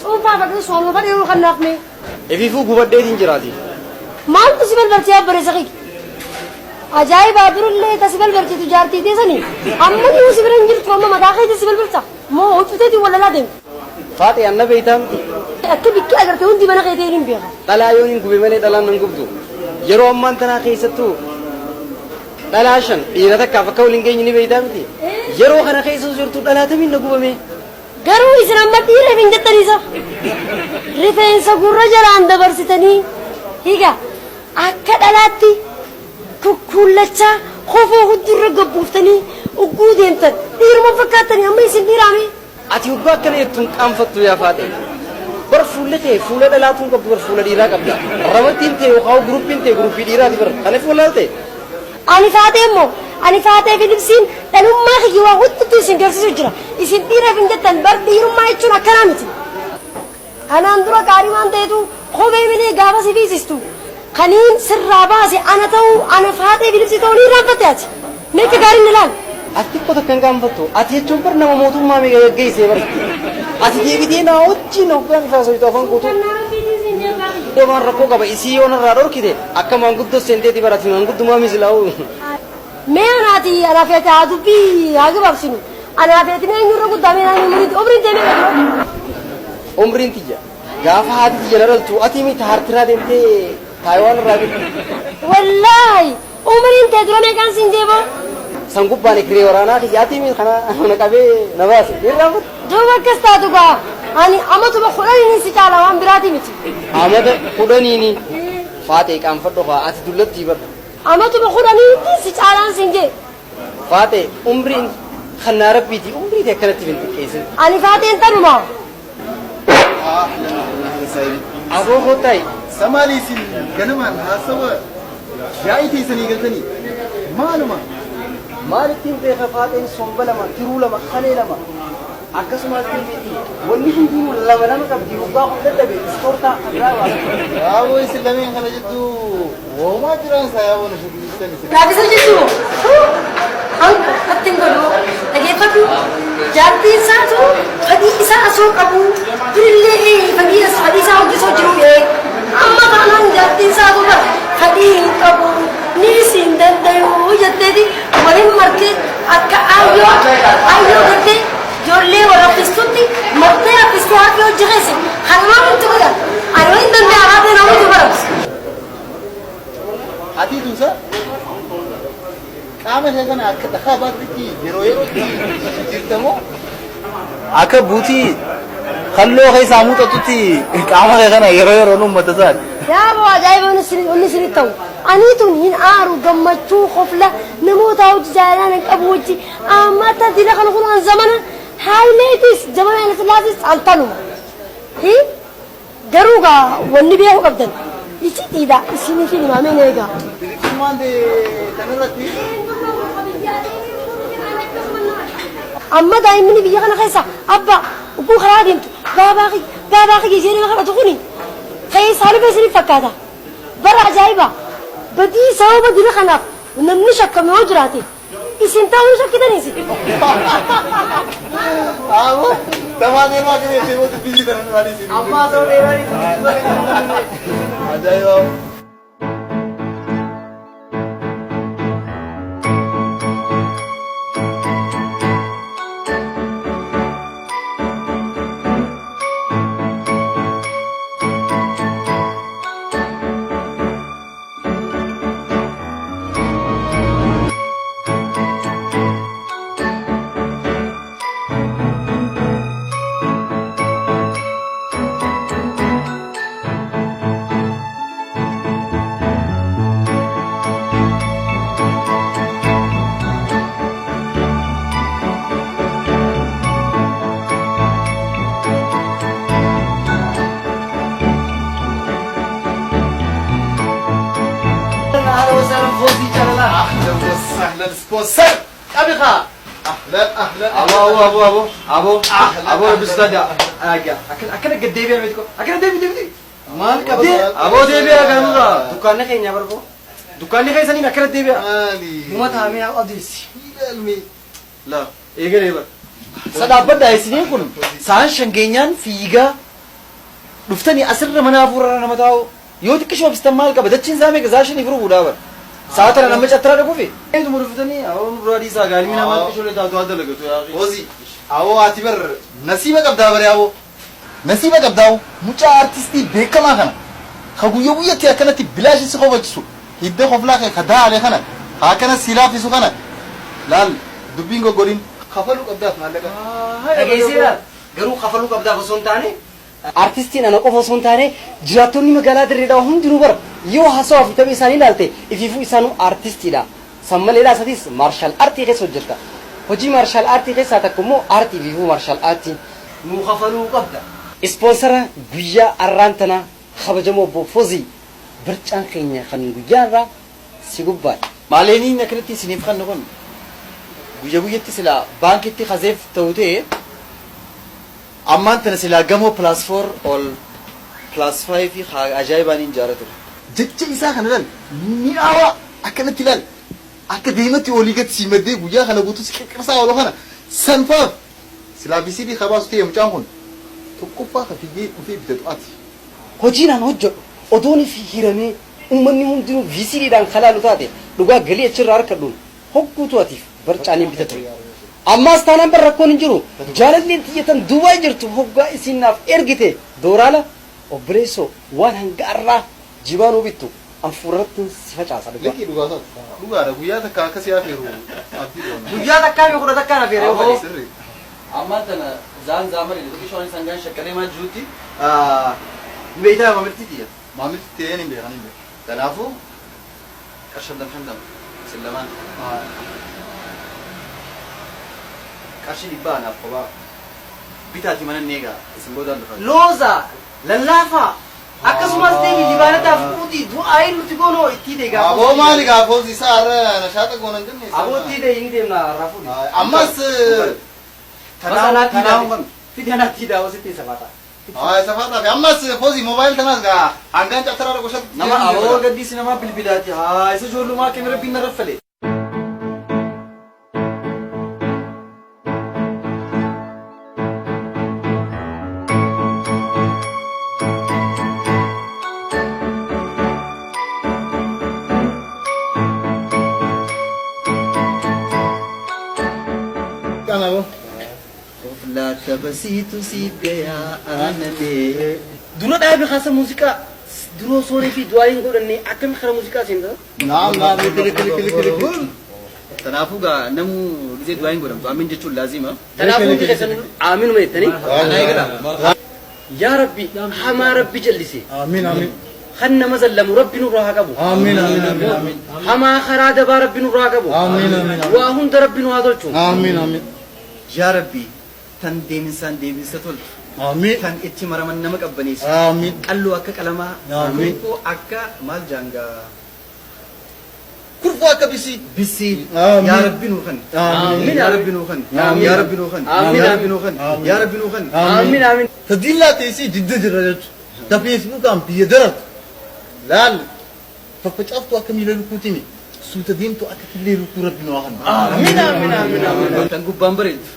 شوفها بقى صوم فري وخلناقني إفيفو قبضة دينجراتي ما أنت سبل برتي أبرز سخي أجايب أبر اللي تسبل برتي تجارتي دي سني أما يو سبل إنجيل توما ما داخل تسبل برتا ما هو تدي ولا لا دين فاتي أنا بيتام أكيد بكي أجر تون دي ما نقدرين بيها لا يونين قبي مني دلنا نقبضو يروم ما أنت ناقيستو لا عشان إذا تكافى كولين جيني بيتام دي يروم خنا خيسو زرتو لا تمين نقبمي garuu isin ammatti reefin jettaniisa rifeensa gurra jalaan dabarsitanii higa akka dhalaatti kukkullachaa kofoo huddurra gabbuuftanii ugguu deemtan dhiiruma fakkaatanii amma isin dhiiraame ati ugguu akkana jettuun qaanfattu yaa faate bar fuulla ta'e fuula dhalaatuun qabdu bar fuula dhiiraa qabda ramattiin ta'e yookaan gurupiin ta'e gurupii dhiiraati bar kana fuula ta'e ani faate immoo ani faatee filipsiin dhalummaa kiyyoo hudduutu isin garsiisu jira isin dhiira fin jettan bar dhiirummaa jechuun akkanaa miti kanaan dura gaarii waan ta'etu kophee bilee gaafa si fiisistu kaniin sirraa baase ana ta'uu ana faatee filipsii ta'uu ni irraanfatte ati meeqa gaariin ni laal ati kota kan qaanfattu ati jechuun bar nama mootummaa meeqa gaggeessee bar ati deebitee naa wajjin hoggaan faasoitu afaan guutuu deemaan rakkoo qaba isii yoo narraa dhorkite akka maanguddoo seenteeti barati maanguddummaa mislaa'u mee anaati anaafeete haa dubbii haa gabaabsinu anaafeete mee eenyurra guddaamee naannoo umriin deemee umriin tiyya gaafa haati tiyya dhaltu ati miti hartiraa deemtee taayiwaan irraa bitu wallaahi umriin tee dura meeqaan siin deeboo san gubbaan ekiree waraanaa tiyyaati miti kana na qabee na baase irraanfatu duuba akkas taatu gaa ani amatuma kudhaniin si caala waan biraati miti amata kudhaniini faatee qaanfadho haa ati dullattii bar amatuma kudhaniitti si caalaan siin jee faatee umriin kannaa rabbiiti umriiti akkanatti bin xiqqeessin ani faateen tanuma aboo kootaay samaaliisin ganamaan haasawa yaa'itee sanii galtanii maaluma maalittiin beeka faateen somba lama tiruu lama kalee lama akkasumas miti wanni hundinuu lama qabdi waggaa hunda dhabe ispoortaa irraa yaa'oo isin lameen kana jettu woomaa jiraan isaa yaa'oo na shubbisan isin gaafisa jechuun hanqa hattiin godhu dhageeffatu jaartii isaatu fadhii isaa asoo qabu birillee fadhii isaa hojjesoo jiru amma kanaan jaartii isaatu bara fadhii hin qabu ni siin dandayu jetteeti waliin martee akka ayyoo gartee ijoollee warra fistutti martee hafistee hafi hojjekeesse hanumaan itti godhan ani waliin danda'aa haatee namoota baramsi ati tuusa qaama ishee kana akka dhakaa baattitti yeroo jirtamoo akka buutii kalloo keessaa muuxatutti qaama ishee kana yeroo uummata isaati. yaa boo ajaa'iba inni sirrii ta'u aniituun hin aaru gammachuu qofla namoota hojii jaalalaa hin qabu wajji amma dila kana kunuun zamana haayileetis zamana ilaasis altanuma garuu gaa wanni beeku qabdan ichi dhiidha isinii fi himaameen eegaa. amma daa'imni biyya kana keessa abbaa ugguu karaa deemtu baabaa kiyya nama kadhatu kuni keessaa dhufee isiniif fakkaata bara ajaa'iba badii sababa dila kanaaf namni shakkame yoo jiraate isin ta'uu shakkitaniisi. Tamaamee maa kene ishee mootu biyyi kana nurraa isin. ammaa ta'uu dheeranii Ajaa'iba. أهلا سبونسر أبيخا أهلا أهلا أبو بسدادة أكن قديبي أمتكو أكن ديبي مالك أبو ديبي أكن دكاني خيني أبربو دكاني خيني سنين أكن ديبي مالي مما تامي أديسي علمي لا إيجا ديبا سدابة دايسيني كنو سان شنجينيان فيغا dhuftanii asirra mana hafuurarra nama taa'u yoo xiqqishoo bistan maal qaba dachiin saamee gazaashin ifuru buudhaa bara saatana nama cattara dhaquufi eetuma dhuftanii awon buraadii isaa gaarii nama xiqqishoo taatu adda lagatu Ozi, awo ati bar nasiba qabdaa bare awo. Nasiba qabdaa mucaa artistii beekamaa kana. Ka guyyaa guyyaatti akkanatti bilaashi si qofachisu. Hidda qoflaa ka daale kana. Akkana silaafisu kana. Laal dubbiin goggoriin kafaluu qabdaaf maallaqa. dhageessiidha garuu kafaluu qabdaaf osoo hin taane artistiin ana qofa osoo hin taane jiraattonni magaalaa dirreedhaa hundinuu bara yoo haasawaa fi taphee isaanii ilaalte ifiifuu isaanuu artistiidha sammaleedhaa isaatiis maarshaal aartii keessa hojjetta hojii maarshaal aartii keessaa takka immoo aartii ifiifuu maarshaal aartii nuu kafaluu qabda ispoonsara guyyaa arraan tanaa kabajamoo obbo Fozii bircaan keenya kan guyyaa irraa si gubbaadha maaleeniin akkanatti isiniif kan noqon guyya guyyatti silaa baankitti kazeef ta'u ta'e ammaan tana silaa gamoo +4 ol +5 fi ajaa'ibaan hin jaaratu Jecha isaa kana laal mi'aawa akkanatti laal akka deematti olii gadi simadee guyyaa kana guutuu si qirqirsaa oolu kana sanfaaf silaa VCD kabaasu ta'e mucaan kun tokkoffaa ka fiigee dhufee bitatu ati. hojiinaan hojjedhu odoon fi hiramee uummanni hundinuu VCDdhaan kalaalu taate dhugaa galii achirraa harkadhuun hogguutu atiif barcaaniin bitatu ammaas taanaan bar rakkoon hin jiru jaalalleen xiyyatan duubaa jirtu hoggaa isinaaf ergite dooraala obboleessoo waan hanga arraa jibaanuu bittu anfuurratti si facaasa dhugaa Lekkii dhugaasaa dhugaadha guyyaa takka akkasii hafeeru abdii doona. guyyaa takkaa fi kudha takkaan hafeere Aboo sirri. ammaan tana zaan zaamani dhugi shoon sangaan shakkalee maa jirutti beeytaa mamirtiitiya Maamilti ta'een hin beekan hin beekan. kanaafuu qarshandam sillamaan qarshi dhibbaa naaf kophaa bitaati mana neegaa isin boodaan dhufa looza lallaafaa akkasumas deebi libaanataaf quutii du'aa hin nuti goonoo itti deegaa Aboo maali gaafoos isaa irra nashaata goonan jenne. abootti dee hin deemna raafuu Ammas kanaafuu fidanaatti daawwasitti safaata safaadhaaf ammas foosii moobaayil tanaas gaa hangaan cabtaraadha goshatti. nama aboo gaddisi nama bilbilaati haa isa ijoollumaa kenna rabbiin na raffale Kanabo. La tabasitu si gaya anale dura dhaabi khasa muuziqaa duroo soonii fi du'aayin godhanne akkami kara muuziqaa seentaa Naam kili. kanaafuu gaa namu gisee du'aayin godhamtu aamin jechuun laazima kanaafuu hundi keessan aaminuma jettanii yaa rabbi hamaa rabbi jallise Amin amin. kan nama zallamu rabbi nurraa haa qabu Amin amin amin. hamaa karaa dabaa rabbi nurraa haa qabu Amin amin. waa hunda rabbi nu haa tolchu Amin amin. yaa rabbi tan deeminsaan deebisa tolchu Amin. kan itti maraman nama qabbaneessu Amin. qalloo akka qalamaa Amiin. kurfoo akka maal jaangaa Kurfoo akka bisi. bisii Amiin. yaa rabbi nuu kan Amiin. yaa rabbi nuu kan Amiin. yaa rabbi nuu kan Amiin. yaa rabbi nuu kan Amiin. yaa rabbi nuu kan Amiin. amiin Tadillaa teessii jidda jirra jechuudha. Ta feesbuukaan biyya daratu. Laal faffacaaftu akka miila lukuutimi. Suuta deemtu akka killee lukuu rabbi nu haa amiin amiin tan gubbaan bareedu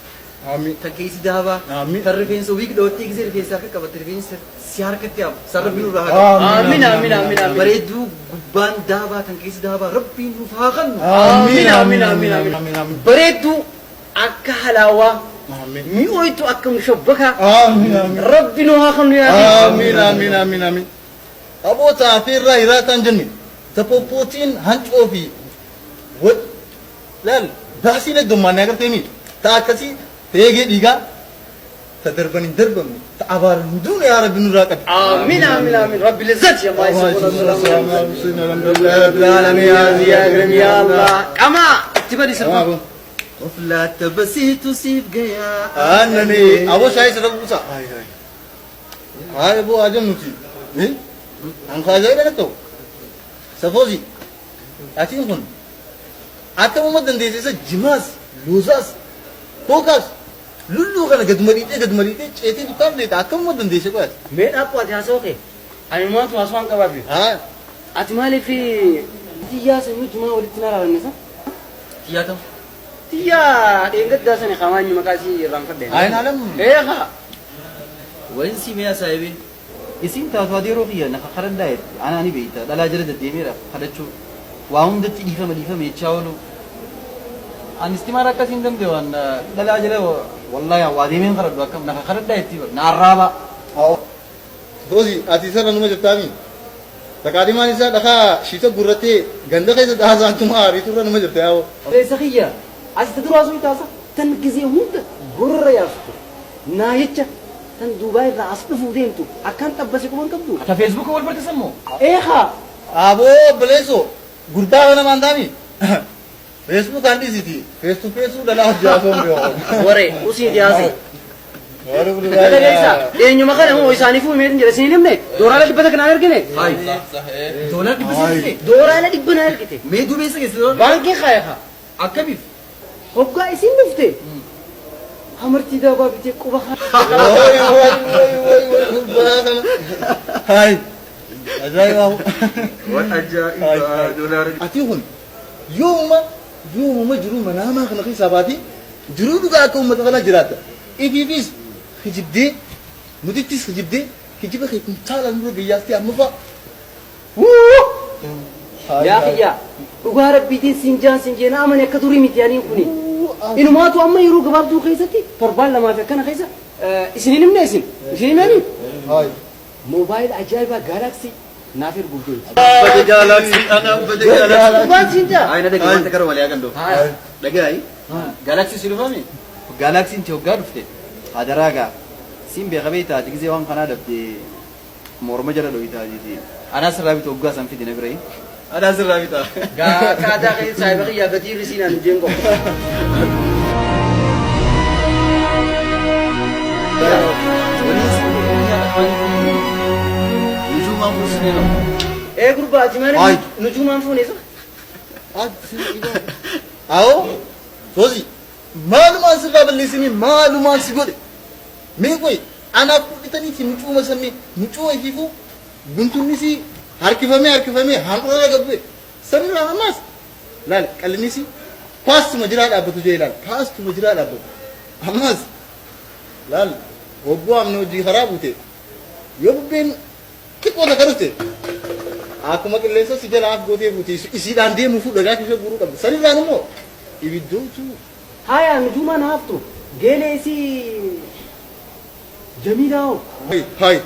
Amin. tan keessi daabaa Amiin. tan rifeensa wiik dhoottee gisee rifeensa akka qabatte rifeensa si harkatti hafu san rabbi nurraa haa qabu Amiin. amiin bareedduu gubbaan daabaa tan keessi daabaa rabbiin nuuf haa kennu Amiin amin amin amin amin amin. bareedduu akka halaawaa Amin. mi'ooytu akka mushabbakaa Amin amin. rabbi nu haa kennu yaa rabbi Amin amin amin amin. Aboota afeerraa hiraataan jenne taphoophootiin hancoo fi wal laal baasiin heddummaannee agartee mi ta'a akkasii teegee dhiigaa ta darban hin darbamne ta abaaran hin duune yaa rabbi nurraa qabi. آمين رب العزة يا الله Amin. يا الله كما تبدي سرقة وفلا تبسيت سيف جيا Annani aboo shaayii sada buusa. Hayi aboo ajan nuti. An kaajaa dha ta'u. Safoosi. Atiin kun akka uummata dandeessisa jimaas, luusaas, kookaas, lulluu kana gad mariitee ceetee dukkaan beekta akka uummata dandeesse qo'ate. مين أقوى تحسوك أنا ما أنت أسوان كبابي Haa. أتمالي في تيا سمي جماعة ولتنا على الناس تيا كم تيا إنك داسني خماني مكاسي رانك ده Ayin alam. إيه ها وين سي ميا سايبي isin taatu adeeroo kiyya nafa kadhadhaa anaani beeyta dhalaa jala deddeemeera kadhachuu waa hundatti dhiifama jechaa oolu ani istimaar akkasiin danda'u an dhalaa jala wallahi waa deemeen kadhadhu akkam nafa kadhadhaa itti naarraaba. Rozi ati sana numa jirtaami. Taqaadimaan isaa dhakaa shiita gurrattee ganda keessa dhaasaantuma aariiturra numa jirta yaa'u. Reessa kiyya asitti duraasuu itaasa tan gizee hunda gorra yaaftu naa jecha tan Duubaay irraa as dhufuu deemtu akkaan xabbase quban qabdu. Akka feesbuuka wal barteessan moo? Eehaa. Aboo bileeso gurdaa kana maantaami. Facebook kan disiti. Face to face dhalaa hojjaasoon beeku. Waree usii dhiyaase. Dhaggeessa eenyuma kana moo isaanii fuumee jira isin himne dooraala dhibbata kanaan argine. Dooraala dhibbata argite. Dooraala dhibba na argite. Mee dubeessa keessa baankii kaayaa akkamiif? Hoggaa isin dhufte. Amartii daawwaa bitee quba haa. Hai. Ajaa'iba. Waan ajaa'iba doolaara. Ati kun yooma jiru manaamaa kana keessaa baatee jiruu dhugaa akka uummata kana jiraata. Ibiibis hijibdee nutittis hijibdee hijiba kee kuntaalaan dura gayyaastee amma fa'a. Yaa kiyyaa dhugaa rabbiitiin siin jeena amane akka turii miti yaaniin kuni. Inumaatu amma yeroo gabaabduu keessatti torbaan lamaa fi akkana keessa isiniin himne isin himanii. Moobaayil ajaa'ibaa gaalaksii naaf erguuf deemu. Bade gaalaksii ana bade gaalaksii. Waan siin jaa. Ayna dhagee wanta karoo malee agandoo. Dhagaayi. Gaalaksii si dhufame. Gaalaksiin ti hoggaa dhufte hadaraagaa siin beeka beektaa tigizee waan kanaa dhabdee morma jala dho'itaa jeeti. Anaa sirraa bitu hoggaa san fidina bira hin. Anaa sirraa bitaa. Gaa kaadaa keessaa saayiba kiyyaa gatii risiinaan jeengo. Nujumaan fuusinee nama. Gurbaa ati maali nujumaan fuuneessa? Awo Rozi. Maalumaan sirraa balleessanii maalumaan si godhe mee qoy anaaf fudhataniiti mucuuma sammee mucuuma ifiifuu guntunnis harkifamee handhuura gabbe sanirraa ammaas laal qallinis paastuma jiraa dhaabbatu jee laal paastuma jiraa dhaabbatu ammaas laal hogguu amne hojii karaa buute yoo bubbeen xiqqoota kadhufte akkuma qilleensa si jalaaf gootee buute isiidhaan deemuufuu dhagaa keessa guuruu qabdu sanirraan immoo ibiddootu Haya nujuma naftu gelesi Jamilao. Hai.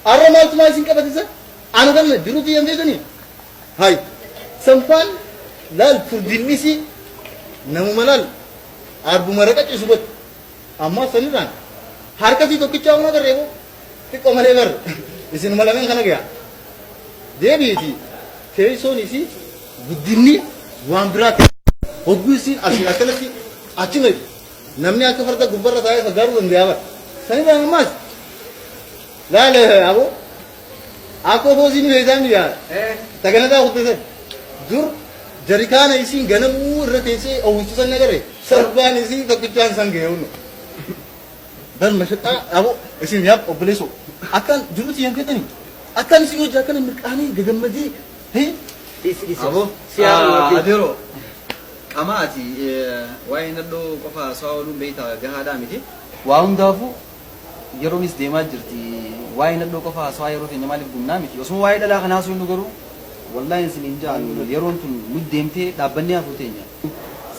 Arra maltu mai sin kabatisa. Anu kan biruti yang dia ni. Hai. Sampan lal furdinisi namu malal arbu mereka cusubut. Amma saniran. Harka si to kicau na karebo. Tik omale ber. Isin malamen kana gaya. Dia biiti. Keiso nisi budini wambrat. Hoggusi asii akkanatti achuma namni akka farda gubbarra taa'ee fagaaruu danda'a. Sani baan ammas laale abo akkoo boosiin beektaan yaa taganataa kuttese dur jarikaana isiin ganamuu irra teessee oowwichisan nagare sarbaan isii tokkichaan san ga'eewnu. Dan mashaqaa abo isin yaab obboleessoo akkan jiruuti yan keetanii akkan isin hojii akkana mirqaanii gagammadii Abo adeeroo. Amaati waa'ee nadhoo qofa sa'a ooluun beektaa gahaadhaa miti. Waa hundaafuu yeroonis deemaa jirti. Waa'ee nadhoo qofa sa'a yeroo keenya maaliif gumnaa miti. Osoo waa'ee dhalaa kanaa osoo hin garuu wallaahi isin hin jaan yeroon tun nuti deemtee dhaabbannee hafuu teenya.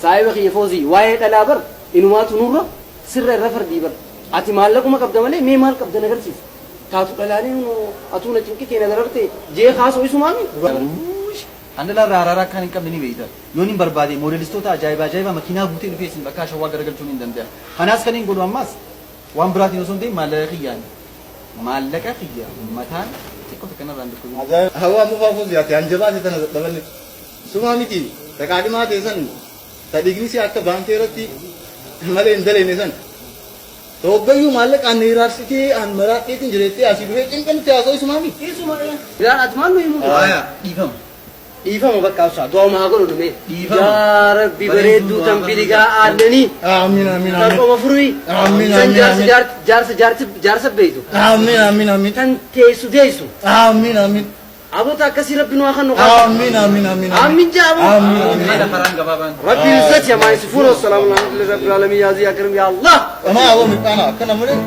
Saayiba kiyya foosii waa'ee dhalaa bar inumaatu nurra sirra irra fardii bar ati maallaquma qabda malee mee maal qabda nagarsiisa. Taatu dhalaaleen atuu na cinqitee na dararte jee kaasoo isumaami. Andala raaraa kan hin qabne ni beektaa. Yoon hin barbaade moodelistoota ajaa'iba makiinaa guutee dhufee isin bakka shawwaa garagalchuun hin danda'a. Kanaas kan hin godhu ammas waan biraatiin osoo hin ta'in maallaqa kiyyaan. Maallaqa kiyya mataan xiqqoo takka narraan dukkubi. Hawaa mufaa fuusi ati hanjabaate tana dadhabanne. Sumaa miti taqaadhimaa ta'e san tadhiignisi akka baankii irratti malee hin daleene san. Toggayyuu maallaqaan na hiraarsitee aan maraadheetiin jireettee asii dhufee cinqanitti haasa'u isumaami. Biraan ati maal nu himu? Dhiifama. Dhiifama bakka usaa dooma haa godhu dhume. Yaa Rabbi bareedduu tan biligaa aannanii. Amiin. Tan qoma furii. Amiin. Jaarsa beeytu. Amiin. Tan teessu deessu. Amiin. Abota akkasii Rabbi nu haa kan nu Amiin. Amiin jaabu. Haala faraan gabaabaan. Rabbi izzati yaa maayisifuun wassalaamu alhamdulillahi rabbil aalamiin yaa zii akram yaa Allah. Amaa awwa miidhaana akkana malee.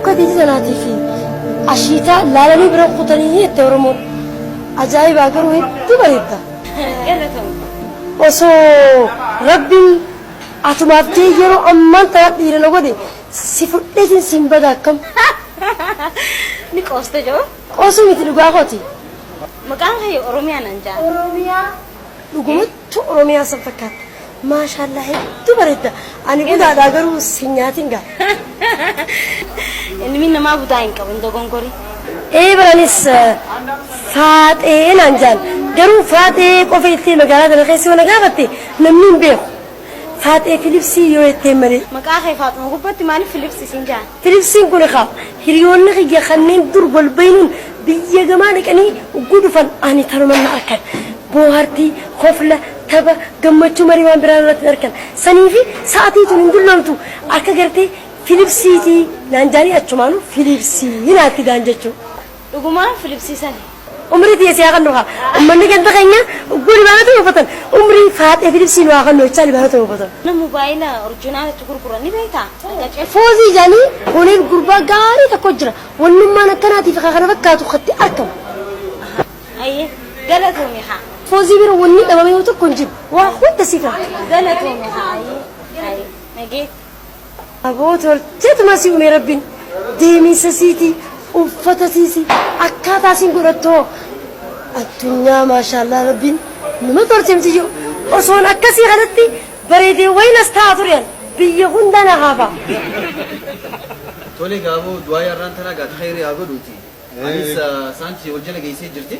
كدي زناتي في أشيتا لا لا نبرة قطنية تورمون أجايب أقروه تبريدا وسو ربي أتمابتي يرو أمان تغير نقولي سيفر لكن سيمبدا كم نيكوستا جو قوسو مثل باغوتي مكان هي أوروميا ننجا أوروميا لقمت تو أوروميا سفكات ما شاء الله تبريدا أنا قد أدعو سيناتينغا إن مين ما بداين كابن دوغونغوري إيه برانيس فات إيه نانجان قالوا فات إيه كوفيتي مقالات الخيسي وانا قافتي نمين بيخ فات إيه فيليبسي يويتي مري مكان هي فاطمة قبتي ماني فيليبسي سنجان فيليبسي نقول خاف هريون نخي خنين درب البينون بيجي جمالك أني وجود فن أني ترمن أكل بوهرتي خفلة تبا قمتشو مري وان برا تركن سنيفي ساعتي تنقول لهم تو أكجرتي فيليبسي تي نانجاني أتشمانو فيليبسي هنا تدانجتشو لقوما فيليبسي سني عمري تيسي أغنوها أمني كنت خينا وقولي بانتو وفتن عمري فات فيليبسي نو أغنو يتشالي بانتو وفتن موبايلا أورجينال تقول قراني بيتا فوزي جاني هوني القربة قاري تكجرة ونما نكناتي فخاخنا بكاتو خطي أركم أيه قالتهم يا حا فوزي بيرو وني أمامي وتكونجب واخوة تسيكا قالتهم يا حا أيه نجيت أبوتول تيتماسي أمي ربين ديمي سسيتي وفتسيسي أكاتا سنقرأتو الدنيا ما شاء الله ربين نما ترتم تجو أصون أكاسي غلطي بريدي وين استاذرين بيهون دانا غابا تولي قابو دوايا رانتنا قد خيري أقولوتي أنيس سانتي وجنا جيسي جرتي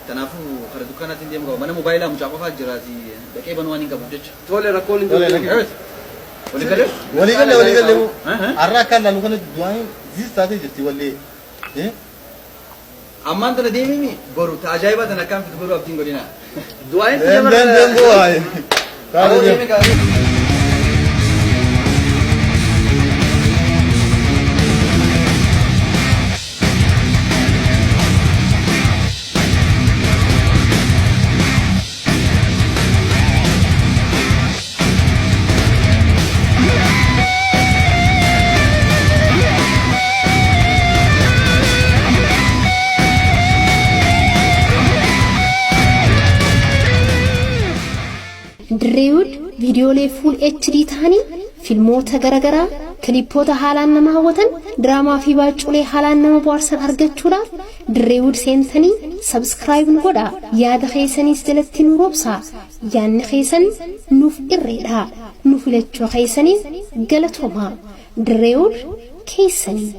تنافو خردو كانت عندي مقاوم أنا موبايلا مجاقفة جراتي لكي بنواني قبضج تولي ركول ولي قال له أراك لا لو كانت دواين زيد ساتي جرتي ولي إيه أما أنت نديمي مي برو تعجبا أنا كم في برو أبتين قلنا دواين دم بواي أبو ديمي كاري دريود فيديو لي فول اتش دي تاني فيلموتا غرغرا كليبوتا حالان نماوتن دراما في باچو لي حالان نمبوارسن ارغچولا دريود سنتني سبسكرايب نغودا يا دخيسني استلتين روبسا يان خيسن نوف إريدا نوف لچو خيسني غلطوما دريود كيسني